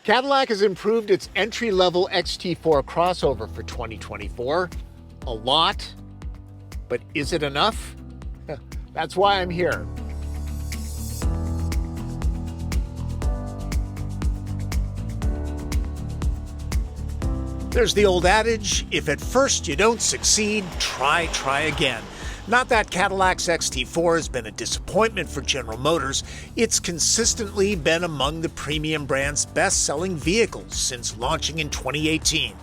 Cadillac has improved its entry-level XT4 crossover for 2024. A lot, but is it enough? That's why I'm here. There's the old adage, if at first you don't succeed, try again. Not that Cadillac's XT4 has been a disappointment for General Motors, it's consistently been among the premium brand's best-selling vehicles since launching in 2018.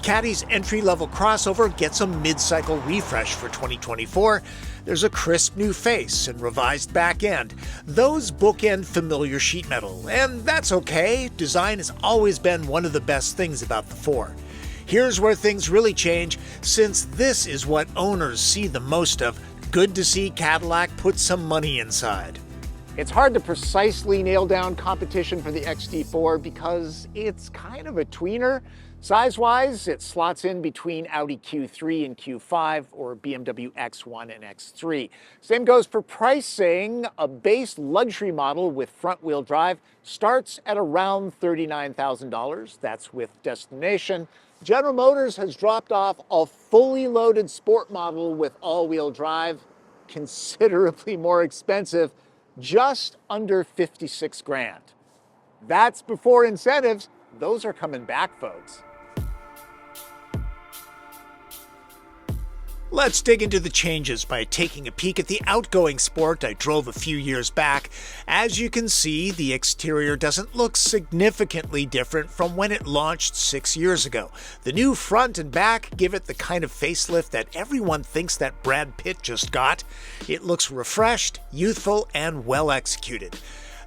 Caddy's entry-level crossover gets a mid-cycle refresh for 2024. There's a crisp new face and revised back end. Those bookend familiar sheet metal, and that's okay. Design has always been one of the best things about the 4. Here's where things really change, since this is what owners see the most of. Good to see Cadillac put some money inside. It's hard to precisely nail down competition for the XT4 because it's kind of a tweener. Size-wise, it slots in between Audi Q3 and Q5 or BMW X1 and X3. Same goes for pricing. A base luxury model with front-wheel drive starts at around $39,000. That's with destination. General Motors has dropped off a fully loaded sport model with all-wheel drive, considerably more expensive, just under $56,000. That's before incentives. Those are coming back, folks. Let's dig into the changes by taking a peek at the outgoing Sport I drove a few years back. As you can see, the exterior doesn't look significantly different from when it launched 6 years ago. The new front and back give it the kind of facelift that everyone thinks that Brad Pitt just got. It looks refreshed, youthful, and well executed.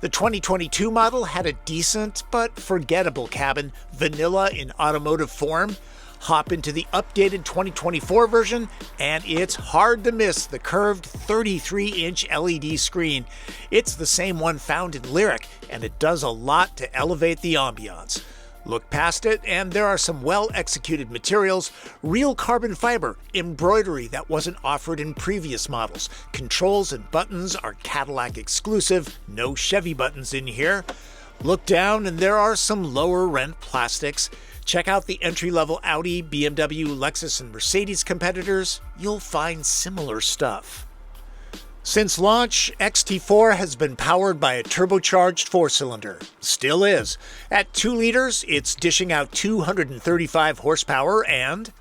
The 2022 model had a decent but forgettable cabin, vanilla in automotive form. Hop into the updated 2024 version, and it's hard to miss the curved 33-inch LED screen. It's the same one found in Lyriq, and it does a lot to elevate the ambiance. Look past it, and there are some well-executed materials, real carbon fiber, embroidery that wasn't offered in previous models. Controls and buttons are Cadillac exclusive, no Chevy buttons in here. Look down, and there are some lower-rent plastics. Check out the entry-level Audi, BMW, Lexus, and Mercedes competitors. You'll find similar stuff. Since launch, XT4 has been powered by a turbocharged 4-cylinder. Still is. At 2 liters, it's dishing out 235 horsepower and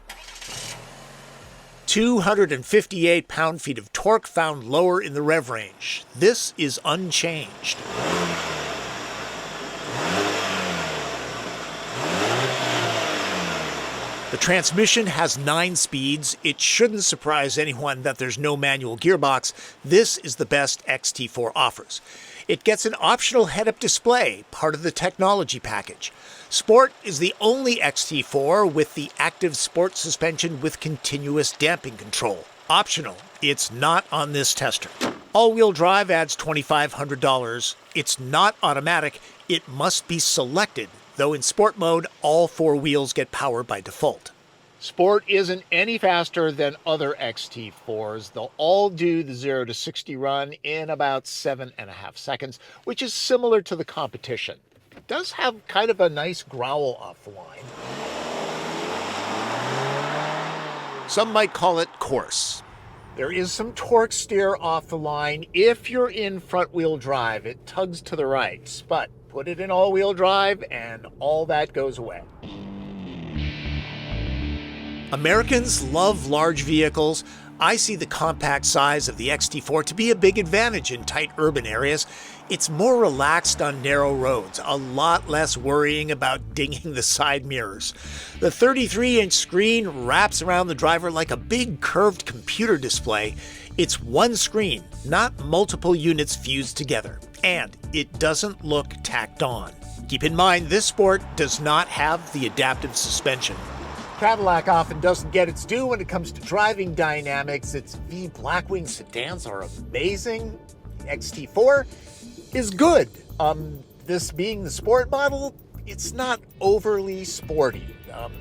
258 pound-feet of torque found lower in the rev range. This is unchanged. The transmission has 9 speeds. It shouldn't surprise anyone that there's no manual gearbox. This is the best XT4 offers. It gets an optional head-up display, part of the technology package. Sport is the only XT4 with the active sport suspension with continuous damping control. Optional. It's not on this tester. All-wheel drive adds $2,500. It's not automatic. It must be selected, though in sport mode, all 4 wheels get power by default. Sport isn't any faster than other XT4s. They'll all do the 0 to 60 run in about 7.5 seconds, which is similar to the competition. It does have kind of a nice growl off the line. Some might call it coarse. There is some torque steer off the line. If you're in front-wheel drive, it tugs to the right, but put it in all-wheel drive and all that goes away. Americans love large vehicles. I see the compact size of the XT4 to be a big advantage in tight urban areas. It's more relaxed on narrow roads, a lot less worrying about dinging the side mirrors. The 33-inch screen wraps around the driver like a big curved computer display. It's one screen, not multiple units fused together. And it doesn't look tacked on. Keep in mind, this Sport does not have the adaptive suspension. Cadillac often doesn't get its due when it comes to driving dynamics. Its V Blackwing sedans are amazing. The XT4 is good. This being the Sport model, it's not overly sporty.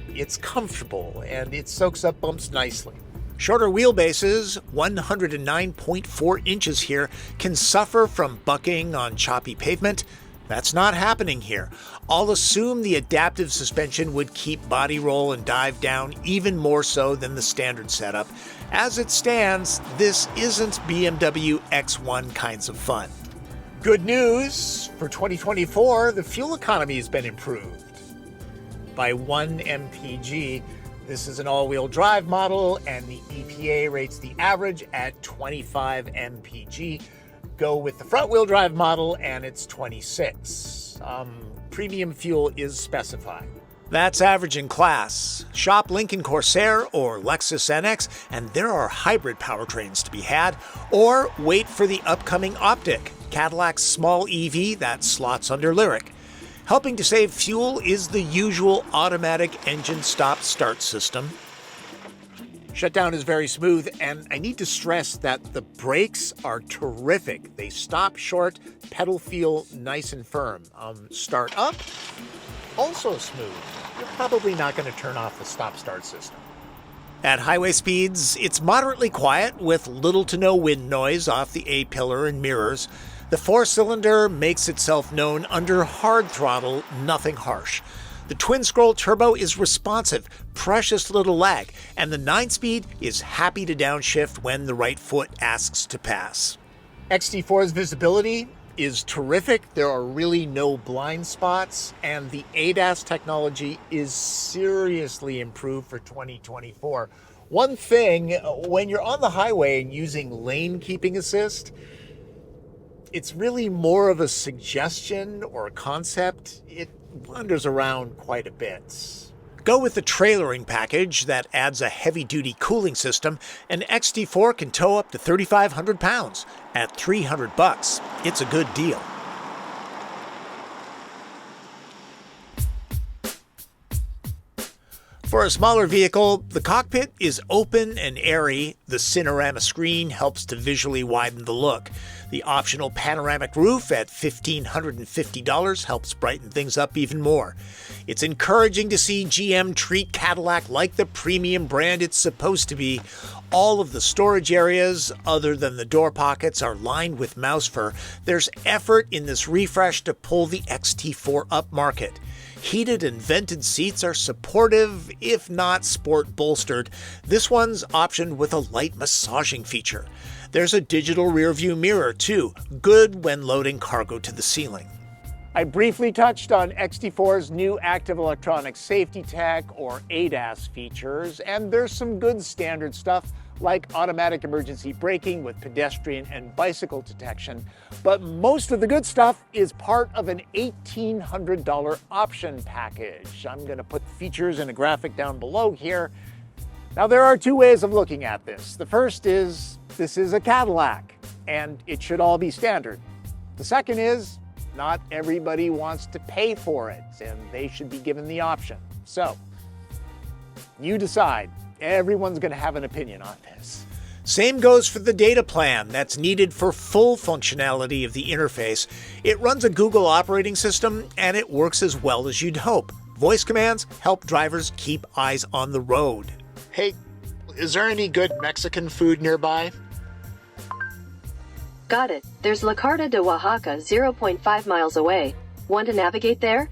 It's comfortable and it soaks up bumps nicely. Shorter wheelbases, 109.4 inches here, can suffer from bucking on choppy pavement. That's not happening here. I'll assume the adaptive suspension would keep body roll and dive down even more so than the standard setup. As it stands, this isn't BMW X1 kinds of fun. Good news, for 2024, the fuel economy has been improved by 1 mpg. This is an all-wheel drive model, and the EPA rates the average at 25 mpg. Go with the front-wheel drive model, and it's 26. Premium fuel is specified. That's average in class. Shop Lincoln Corsair or Lexus NX, and there are hybrid powertrains to be had, or wait for the upcoming Optic, Cadillac's small EV that slots under Lyriq. Helping to save fuel is the usual automatic engine stop-start system. Shutdown is very smooth, and I need to stress that the brakes are terrific. They stop short, pedal feel nice and firm. Start up, also smooth. You're probably not going to turn off the stop-start system. At highway speeds, it's moderately quiet with little to no wind noise off the A-pillar and mirrors. The 4-cylinder makes itself known under hard throttle, nothing harsh. The twin-scroll turbo is responsive, precious little lag, and the 9-speed is happy to downshift when the right foot asks to pass. XT4's visibility is terrific. There are really no blind spots, and the ADAS technology is seriously improved for 2024. One thing, when you're on the highway and using lane keeping assist, it's really more of a suggestion or a concept. It wanders around quite a bit. Go with the trailering package that adds a heavy-duty cooling system, and XT4 can tow up to 3,500 pounds. At $300, it's a good deal. For a smaller vehicle, the cockpit is open and airy. The Cinerama screen helps to visually widen the look. The optional panoramic roof at $1,550 helps brighten things up even more. It's encouraging to see GM treat Cadillac like the premium brand it's supposed to be. All of the storage areas, other than the door pockets, are lined with mouse fur. There's effort in this refresh to pull the XT4 upmarket. Heated and vented seats are supportive, if not sport bolstered. This one's optioned with a light massaging feature. There's a digital rearview mirror too, good when loading cargo to the ceiling. I briefly touched on XT4's new active electronic safety tech, or ADAS features, and there's some good standard stuff like automatic emergency braking with pedestrian and bicycle detection. But most of the good stuff is part of an $1,800 option package. I'm going to put the features in a graphic down below here. Now, there are two ways of looking at this. The first is, this is a Cadillac, and it should all be standard. The second is, not everybody wants to pay for it, and they should be given the option. So, you decide. Everyone's going to have an opinion on this. Same goes for the data plan that's needed for full functionality of the interface. It runs a Google operating system, and it works as well as you'd hope. Voice commands help drivers keep eyes on the road. Hey, is there any good Mexican food nearby? Got it. There's La Carta de Oaxaca 0.5 miles away. Want to navigate there?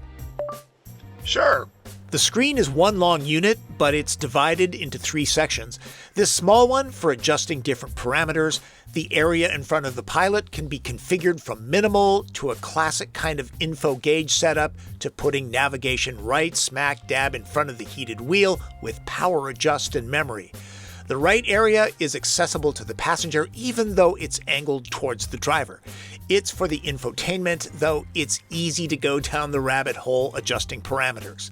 Sure. The screen is one long unit, but it's divided into 3 sections. This small one for adjusting different parameters. The area in front of the pilot can be configured from minimal to a classic kind of info gauge setup to putting navigation right smack dab in front of the heated wheel with power adjust and memory. The right area is accessible to the passenger even though it's angled towards the driver. It's for the infotainment, though it's easy to go down the rabbit hole adjusting parameters.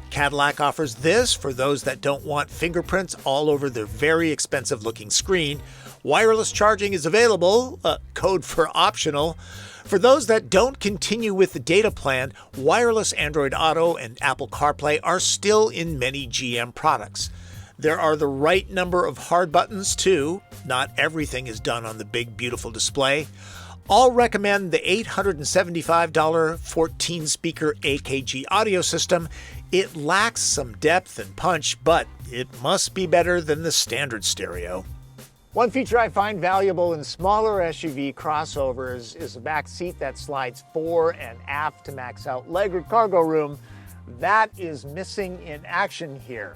Cadillac offers this for those that don't want fingerprints all over their very expensive looking screen. Wireless charging is available, code for optional. For those that don't continue with the data plan, wireless Android Auto and Apple CarPlay are still in many GM products. There are the right number of hard buttons too. Not everything is done on the big beautiful display. I'll recommend the $875 14-speaker AKG audio system. It lacks some depth and punch, but it must be better than the standard stereo. One feature I find valuable in smaller SUV crossovers is a back seat that slides fore and aft to max out leg or cargo room. That is missing in action here.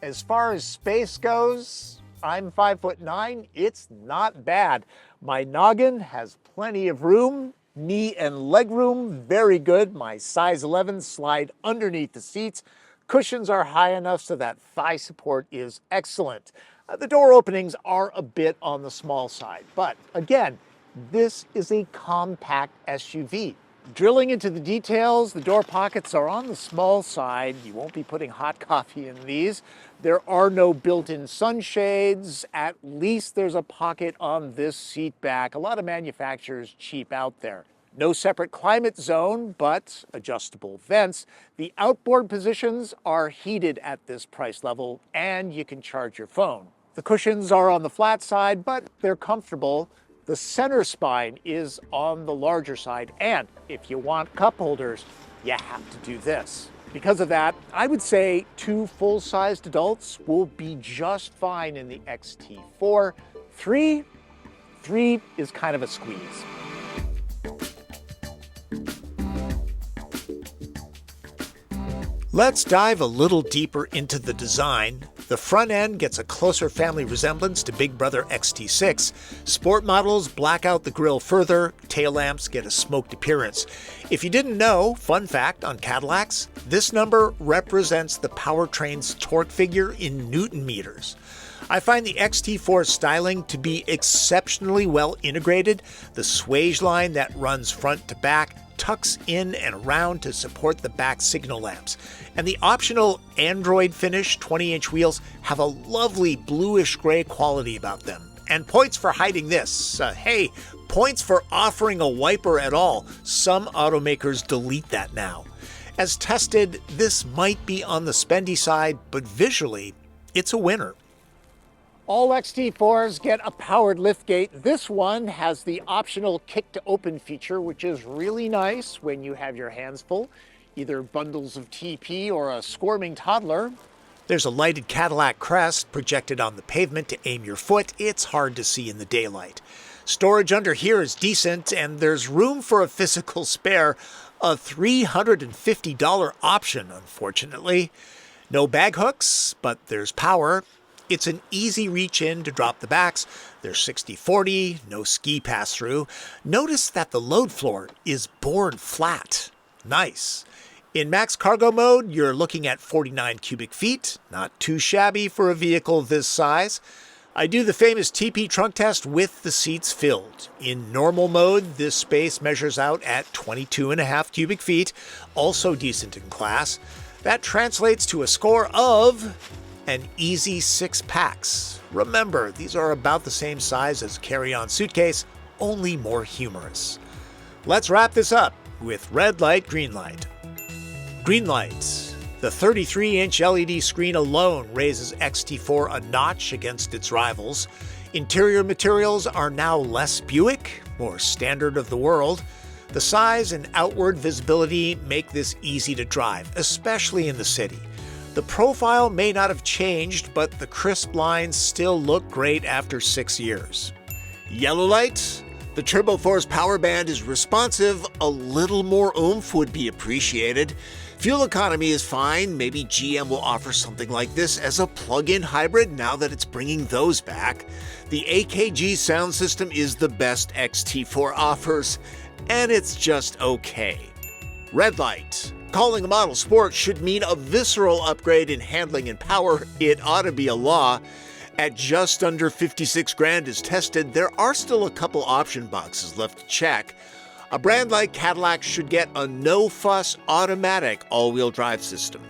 As far as space goes, I'm 5'9", it's not bad. My noggin has plenty of room. Knee and leg room, very good. My size 11 slide underneath the seats. Cushions are high enough so that thigh support is excellent. The door openings are a bit on the small side, but again, this is a compact SUV. Drilling into the details, the door pockets are on the small side. You won't be putting hot coffee in these. There are no built-in sunshades. At least there's a pocket on this seat back. A lot of manufacturers cheap out there. No separate climate zone, but adjustable vents. The outboard positions are heated at this price level, and you can charge your phone. The cushions are on the flat side, but they're comfortable. The center spine is on the larger side, and if you want cup holders, you have to do this. Because of that, I would say 2 full-sized adults will be just fine in the XT4. Three is kind of a squeeze. Let's dive a little deeper into the design. The front end gets a closer family resemblance to Big Brother XT6. Sport models black out the grille further. Tail lamps get a smoked appearance. If you didn't know, fun fact on Cadillacs, this number represents the powertrain's torque figure in Newton meters. I find the XT4 styling to be exceptionally well integrated. The swage line that runs front to back tucks in and around to support the back signal lamps. And the optional Android finish 20-inch wheels have a lovely bluish gray quality about them. And points for hiding this. Hey, points for offering a wiper at all. Some automakers delete that now. As tested, this might be on the spendy side, but visually, it's a winner. All XT4s get a powered liftgate. This one has the optional kick to open feature, which is really nice when you have your hands full, either bundles of TP or a squirming toddler. There's a lighted Cadillac crest projected on the pavement to aim your foot. It's hard to see in the daylight. Storage under here is decent, and there's room for a physical spare, a $350 option, unfortunately. No bag hooks, but there's power. It's an easy reach in to drop the backs. There's 60/40, no ski pass-through. Notice that the load floor is bored flat. Nice. In max cargo mode, you're looking at 49 cubic feet. Not too shabby for a vehicle this size. I do the famous TP trunk test with the seats filled. In normal mode, this space measures out at 22.5 cubic feet, also decent in class. That translates to a score of an easy 6 packs. Remember, these are about the same size as a carry-on suitcase, only more humorous. Let's wrap this up with red light, green light. Green light. The 33-inch LED screen alone raises XT4 a notch against its rivals. Interior materials are now less Buick, more standard of the world. The size and outward visibility make this easy to drive, especially in the city. The profile may not have changed, but the crisp lines still look great after 6 years. Yellow light. The Turbo Force power band is responsive. A little more oomph would be appreciated. Fuel economy is fine. Maybe GM will offer something like this as a plug-in hybrid now that it's bringing those back. The AKG sound system is the best XT4 offers, and it's just okay. Red light. Calling a model sport should mean a visceral upgrade in handling and power. It ought to be a law. At just under 56 grand as tested, there are still a couple option boxes left to check. A brand like Cadillac should get a no-fuss automatic all-wheel drive system.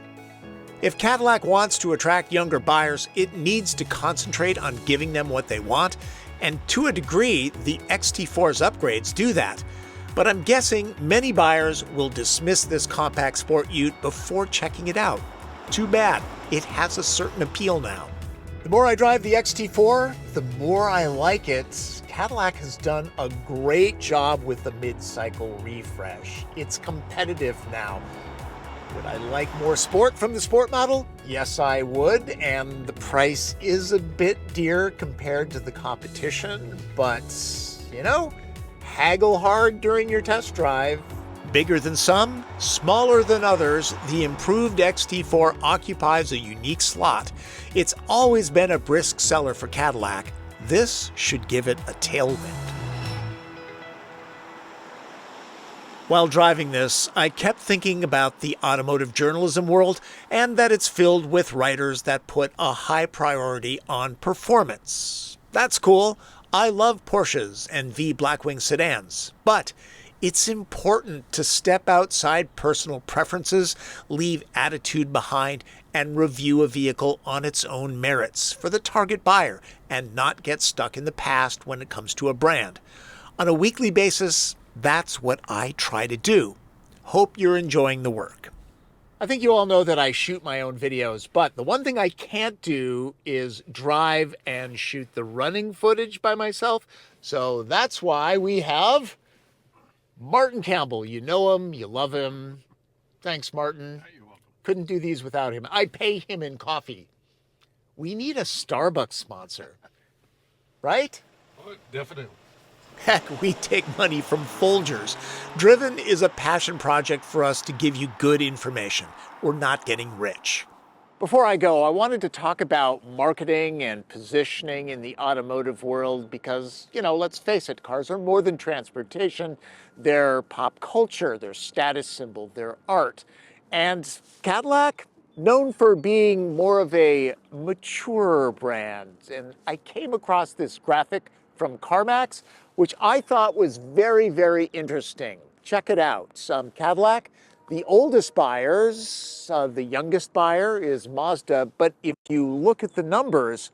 If Cadillac wants to attract younger buyers, it needs to concentrate on giving them what they want, and to a degree, the XT4's upgrades do that. But I'm guessing many buyers will dismiss this compact sport ute before checking it out. Too bad. It has a certain appeal now. The more I drive the XT4, the more I like it. Cadillac has done a great job with the mid-cycle refresh. It's competitive now. Would I like more sport from the Sport model? Yes, I would, and the price is a bit dear compared to the competition, but, you know, haggle hard during your test drive. Bigger than some, smaller than others, the improved XT4 occupies a unique slot. It's always been a brisk seller for Cadillac. This should give it a tailwind. While driving this, I kept thinking about the automotive journalism world and that it's filled with writers that put a high priority on performance. That's cool. I love Porsches and V Blackwing sedans, but it's important to step outside personal preferences, leave attitude behind, and review a vehicle on its own merits for the target buyer and not get stuck in the past when it comes to a brand. On a weekly basis, that's what I try to do. Hope you're enjoying the work. I think you all know that I shoot my own videos, but the one thing I can't do is drive and shoot the running footage by myself. So that's why we have Martin Campbell. You know him, you love him. Thanks, Martin. You're welcome. Couldn't do these without him. I pay him in coffee. We need a Starbucks sponsor, right? Oh, definitely. Heck, we take money from Folgers. Driven is a passion project for us to give you good information. We're not getting rich. Before I go, I wanted to talk about marketing and positioning in the automotive world because, you know, let's face it, cars are more than transportation. They're pop culture, they're status symbol, they're art. And Cadillac, known for being more of a mature brand. And I came across this graphic from CarMax, which I thought was very, very interesting. Check it out. Cadillac, the oldest buyers, the youngest buyer is Mazda, but if you look at the numbers,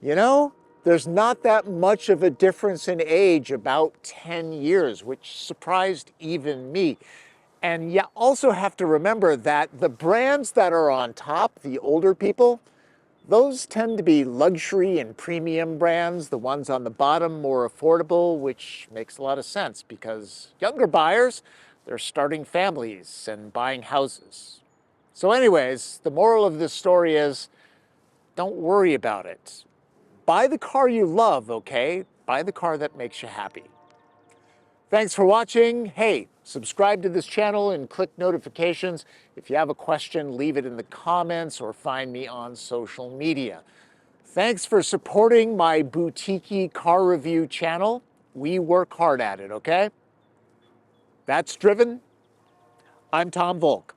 you know, there's not that much of a difference in age, about 10 years, which surprised even me. And you also have to remember that the brands that are on top, the older people, those tend to be luxury and premium brands, the ones on the bottom more affordable, which makes a lot of sense because younger buyers, they're starting families and buying houses. So anyways, the moral of this story is don't worry about it. Buy the car you love, okay? Buy the car that makes you happy. Thanks for watching. Hey, subscribe to this channel and click notifications. If you have a question, leave it in the comments or find me on social media. Thanks for supporting my boutique car review channel. We work hard at it, okay? That's Driven. I'm Tom Volk.